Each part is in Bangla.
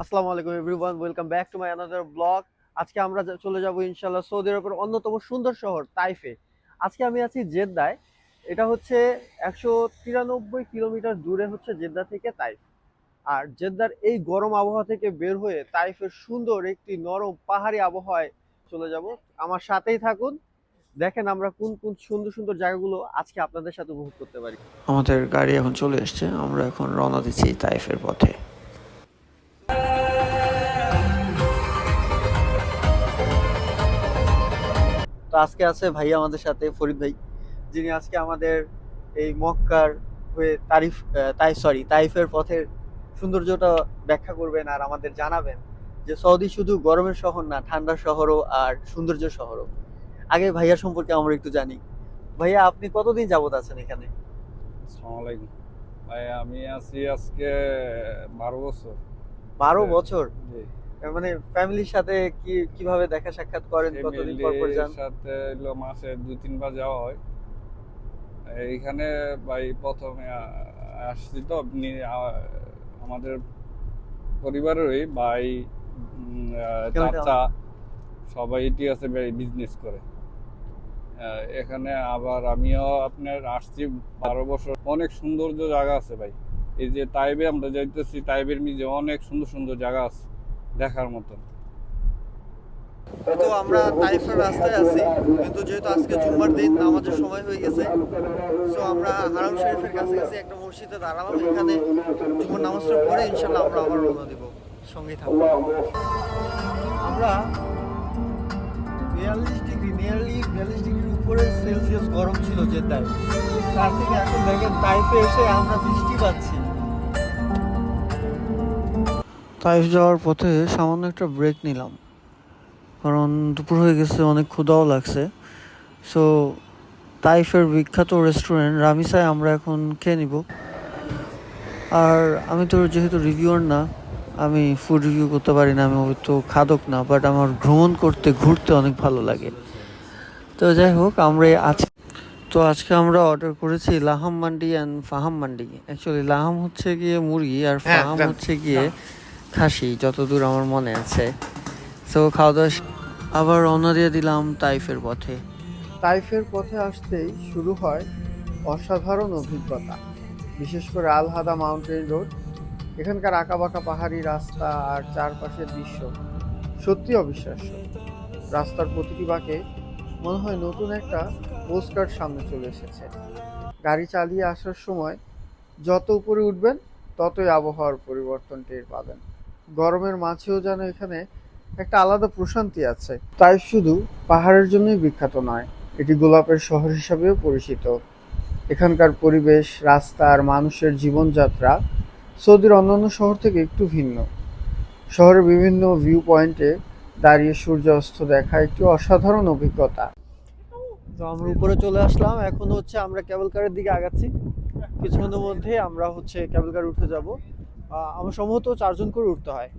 আসসালামু আলাইকুম everyone, welcome back to my another blog. আজকে আমরা চলে যাব ইনশাআল্লাহ সৌদি আরবের অন্যতম সুন্দর শহর তাইফে। আজকে আমি আছি জেদ্দায়। এটা হচ্ছে 193 কিলোমিটার দূরে হচ্ছে জেদ্দা থেকে তাইফ। আর জেদ্দার এই গরম আবহাওয়া থেকে বের হয়ে তাইফের সুন্দর একটি নরম পাহাড়ি আবহাওয়ায় চলে যাব। আমার সাথেই থাকুন, দেখেন আমরা কোন কোন সুন্দর সুন্দর জায়গাগুলো আজকে আপনাদের সাথে উপভোগ করতে পারি। আমাদের গাড়ি এখন চলে এসেছে, আমরা এখন রওনা দিচ্ছি তাইফের পথে। তো আজকে আছে ভাই আমাদের সাথে, ফরিদ ভাই, যিনি আজকে আমাদের এই মক্কার হয়ে তাইফের পথের সৌন্দর্যটা ব্যাখ্যা করবেন আর আমাদের জানাবেন যে সৌদি শুধু গরমের শহর না, ঠান্ডার শহরও আর সৌন্দর্যের শহরও। আগে ভাইয়া সম্পর্কে আমরা একটু জানি। ভাইয়া, আপনি কতদিন যাবত আছেন এখানে? আসসালামু আলাইকুম ভাই, আমি আছি আজকে 12 বছর। 12 বছর? জি। মানে ফ্যামিলির সাথে কিভাবে দেখা সাক্ষাৎ করেন, কতদিন পর পর ফ্যামিলির যান? সাথে হলো মাসে 2-3 বার যাওয়া হয় এইখানে। ভাই প্রথমে আসছি তো আমাদের পরিবারেরই ভাই, চাচা সবাই এটি আছে, বিজনেস করে এখানে। আবার আমিও আপনার আসছি 12 বছর। অনেক সৌন্দর্য জায়গা আছে ভাই। এই যে তাইবে আমরা যাইতেছি, তাইবের মিজে অনেক সুন্দর সুন্দর জায়গা আছে দেখার মতন। তো আমরা তাইফের রাস্তায় আছি, কিন্তু যেহেতু আজকে জুম্মার দিন, নামাজের সময় হয়ে গেছে, সো আমরা হারাম শরীফের কাছাকাছি একটা মসজিদে দাঁড়ালাম। এখানে জুম্মার নামাজটা পড়ে ইনশাল্লাহ আমরা আবার রওনা দিব। সঙ্গেই থাকবো। আমরা 42 ডিগ্রি, নিয়ারলি 42 ডিগ্রির উপরে সেলসিয়াস গরম ছিল জেদ্দায়। তার থেকে এখন দেখেন তাইফে এসে আমরা বৃষ্টি পাচ্ছি। তাইফ যাওয়ার পথে সামান্য একটা ব্রেক নিলাম, কারণ দুপুর হয়ে গেছে, অনেক ক্ষুধাও লাগছে। সো তাইফের বিখ্যাত রেস্টুরেন্ট রামিসায় আমরা এখন খেয়ে নিব। আর আমি তো যেহেতু রিভিউয়ার না, আমি ফুড রিভিউ করতে পারি না, আমি হয়তো খাদক না, বাট আমার ভ্রমণ করতে ঘুরতে অনেক ভালো লাগে। তো যাই হোক, আজকে আমরা অর্ডার করেছি লাহাম মান্ডি অ্যান্ড ফাহাম মান্ডি। অ্যাকচুয়ালি লাহাম হচ্ছে গিয়ে মুরগি আর ফাহাম হচ্ছে গিয়ে খাসি, যতদূর আমার মনে আছে। সো খাওয়া দাওয়া আবার রওনা দিয়ে দিলাম তাইফের পথে। তাইফের পথে আসতেই শুরু হয় অসাধারণ অভিজ্ঞতা, বিশেষ করে আল হাদা মাউন্টেন রোড। এখানকার আঁকাবাঁকা পাহাড়ি রাস্তা আর চারপাশের দৃশ্য সত্যি অবিশ্বাস্য। রাস্তার প্রতিটি বাঁকে মনে হয় নতুন একটা পোস্টকার্ড সামনে চলে এসেছে। গাড়ি চালিয়ে আসার সময় যত উপরে উঠবেন ততই আবহাওয়ার পরিবর্তন টের পাবেন। গরমের মাঝেও যেন এখানে একটা আলাদা প্রশান্তি আছে। তাই শুধু পাহাড়ের জন্যই বিখ্যাত নয়, এটি গোলাপের শহর হিসাবেও পরিচিত। এখানকার পরিবেশ, রাস্তা আর মানুষের জীবনযাত্রা সৌদির অন্যান্য শহর থেকে একটু ভিন্ন। শহরের বিভিন্ন ভিউ পয়েন্টে দাঁড়িয়ে সূর্যাস্ত দেখা একটি অসাধারণ অভিজ্ঞতা। তো আমরা উপরে চলে আসলাম, এখন হচ্ছে আমরা কেবল কারের দিকে আগাচ্ছি। কিছুক্ষণের মধ্যে আমরা হচ্ছে কেবল কার উঠে যাব। আমার সম্ভবত 4 জন করে উঠতে হয়।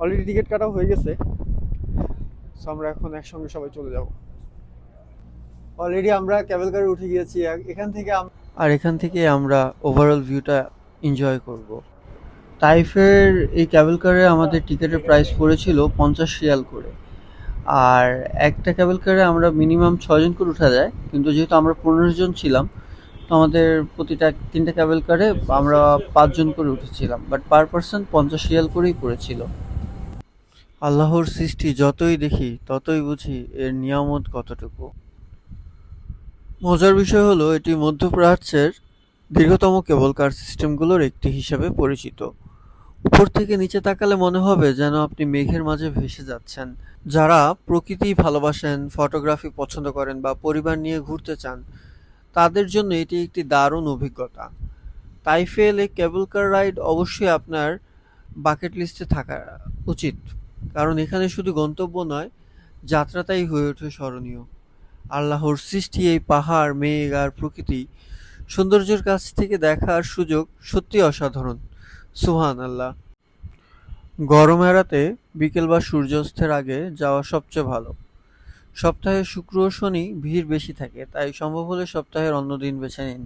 অলরেডি টিকিট কাটা হয়ে গেছে, সো আমরা এখন একসঙ্গে সবাই চলে যাব। অলরেডি আমরা কেবল কারে উঠে গিয়েছি। এখান থেকে আমরা ওভারঅল ভিউটা এনজয় করব। তাইফের এই ক্যাবেল কারে আমাদের টিকিটের প্রাইস পড়েছিল 50 রিয়াল করে। আর একটা ক্যাবেল কারে আমরা মিনিমাম 6 জন করে উঠা যায়, কিন্তু যেহেতু আমরা 15 জন ছিলাম, তো আমাদের প্রতিটা 3টা ক্যাবেল কারে আমরা 5 জন করে উঠেছিলাম, বাট পার পার্সন 50 রিয়াল করেই পড়েছিল। আল্লাহর সৃষ্টি যতই দেখি ততই বুঝি এর নিয়ামত কতটুকু। মজার বিষয় হলো, এটি মধ্যপ্রাচ্যের দীর্ঘতম কেবল কার সিস্টেমগুলোর একটি হিসাবে পরিচিত। উপর থেকে নিচে তাকালে মনে হবে যেন আপনি মেঘের মাঝে ভেসে যাচ্ছেন। যারা প্রকৃতি ভালোবাসেন, ফটোগ্রাফি পছন্দ করেন বা পরিবার নিয়ে ঘুরতে চান, তাদের জন্য এটি একটি দারুণ অভিজ্ঞতা। তাইফে এলে কেবল কার রাইড অবশ্যই আপনার বাকেট লিস্টে থাকা উচিত, কারণ এখানে শুধু গন্তব্য নয়, যাত্রাটাই হয়ে ওঠে স্মরণীয়। আল্লাহর সৃষ্টি এই পাহাড়, মেঘ আর প্রকৃতি সৌন্দর্যের কাছ থেকে দেখার সুযোগ সত্যি অসাধারণ। সুবহানাল্লাহ। গরম এড়াতে বিকেল বা সূর্যাস্তের আগে যাওয়া সবচেয়ে ভালো। সপ্তাহে শুক্র ও শনি ভিড় বেশি থাকে, তাই সম্ভব হলে সপ্তাহের অন্য দিন বেছে নিন।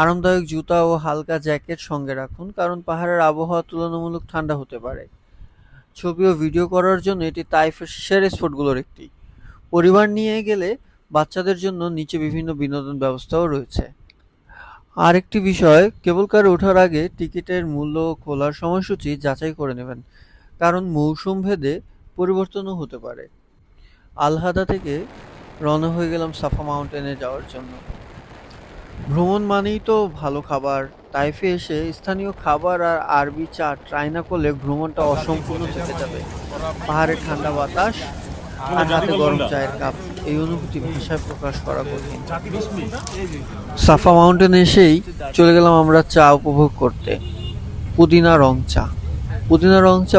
আরামদায়ক জুতা ও হালকা জ্যাকেট সঙ্গে রাখুন, কারণ পাহাড়ের আবহাওয়া তুলনামূলক ঠান্ডা হতে পারে। ছবি ও ভিডিও করার জন্য এটি তাইফের সেরা স্পটগুলোর একটি। পরিবার নিয়ে গেলে বাচ্চাদের জন্য নিচে বিভিন্ন বিনোদন ব্যবস্থাও রয়েছে। আরেকটি বিষয়, কেবল কারে ওঠার আগে টিকিটের মূল্য ও খোলার সময়সূচি যাচাই করে নেবেন, কারণ মৌসুম ভেদে পরিবর্তনও হতে পারে। আলহাদা থেকে রওনা হয়ে গেলাম সাফা মাউন্টেনে যাওয়ার জন্য। ভ্রমণ মানেই তো ভালো খাবার। তাইফে এসে স্থানীয় খাবার আর আরবি চা ট্রাই না করলে ভ্রমণটা অসম্পূর্ণ থেকে যাবে। পাহাড়ের ঠান্ডা বাতাস আর রাতে গরম চায়ের কাপ, এই অনুভূতি ভাষায় প্রকাশ করা কঠিন। সাফা মাউন্টেনে এসেই চলে গেলাম আমরা চা উপভোগ করতে। পুদিনা রং চা। পুদিনা রং চা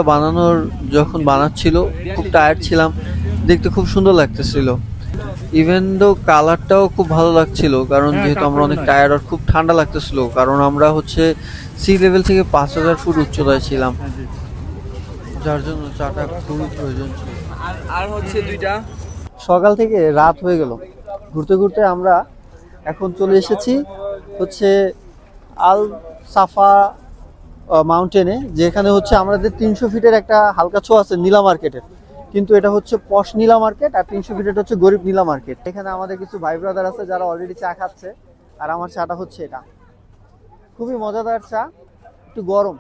যখন বানাচ্ছিল, খুব টায়ার্ড ছিলাম, দেখতে খুব সুন্দর লাগতেছিল। ইভেন দো কালারটাও খুব ভালো লাগছিল, কারণ যেহেতু আমরা অনেক টায়ার্ড আর খুব ঠান্ডা লাগতেছিল, কারণ আমরা সি লেভেল থেকে 5000 ফুট উচ্চতায় ছিলাম, যার জন্য চাটা খুবই প্রয়োজন ছিল। আর দুইটা সকাল থেকে রাত হয়ে গেল, ঘুরতে ঘুরতে আমরা এখন চলে এসেছি আল সাফা মাউন্টেনে, যেখানে আমাদের 300 ফিটের একটা হালকা ছো আছে নীলা মার্কেটের, কিন্তু এটা পশ নীলা মার্কেট, আর 300 ফিটের গরিব নীলা মার্কেট। এখানে আমাদের কিছু ভাই ব্রাদার আছে যারা অলরেডি চা খাচ্ছে, আর আমার চাটা এটা খুবই মজাদার চা, একটু গরম,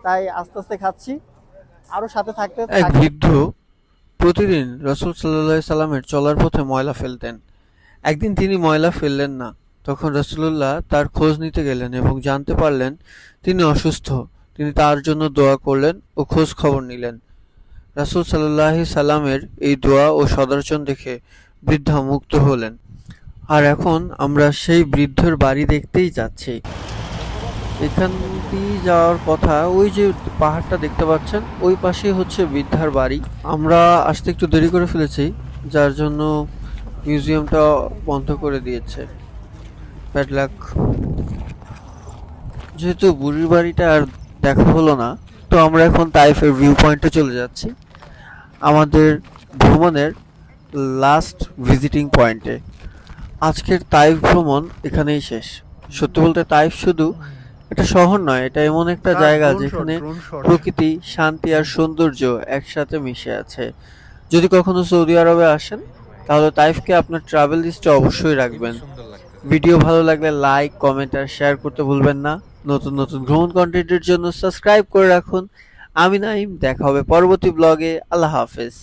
তাই আস্তে আস্তে খাচ্ছি। আরো সাথে থাকতে এক বৃদ্ধ প্রতিদিন রাসূল সাল্লাল্লাহু আলাইহি সাল্লামের চলার পথে ময়লা ফেলতেন। একদিন তিনি ময়লা ফেললেন না, তখন রাসূলুল্লাহ তার খোঁজ নিতে গেলেন এবং জানতে পারলেন তিনি অসুস্থ। তিনি তার জন্য দোয়া করলেন ও খোঁজ খবর নিলেন। রাসূল সাল্লাল্লাহু আলাইহি সাল্লামের এই দোয়া ও সদাচরণ দেখে বৃদ্ধা মুগ্ধ হলেন। আর এখন আমরা সেই বৃদ্ধের বাড়ি দেখতেই যাচ্ছি। এখান দিয়ে যাওয়ার কথা, ওই যে পাহাড়টা দেখতে পাচ্ছেন, ওই পাশেই বৃদ্ধার বাড়ি। আমরা আসতে একটু দেরি করে ফেলেছি, যার জন্য মিউজিয়ামটা বন্ধ করে দিয়েছে, ব্যাড লাক। যেহেতু বুড়ির বাড়িটা আর দেখা হলো না, তো আমরা এখন তাইফের ভিউ পয়েন্টে চলে যাচ্ছি, আমাদের ভ্রমণের লাস্ট ভিজিটিং পয়েন্টে। আজকের তাইফ ভ্রমণ এখানেই শেষ। সত্যি বলতে তাইফ শুধু একটা শহর নয়, এটা এমন একটা জায়গা যেখানে প্রকৃতি, শান্তি আর সৌন্দর্য একসাথে মিশে আছে। যদি কখনো সৌদি আরবে আসেন, তাহলে তাইফকে আপনার ট্রাভেল লিস্টে অবশ্যই রাখবেন। ভিডিও ভালো লাগলে লাইক, কমেন্ট আর শেয়ার করতে ভুলবেন না। নতুন নতুন ভ্রমণ কন্টেন্টের জন্য সাবস্ক্রাইব করে রাখুন। আমি নাইম, দেখা হবে পরবর্তী ব্লগে। আল্লাহ হাফেজ।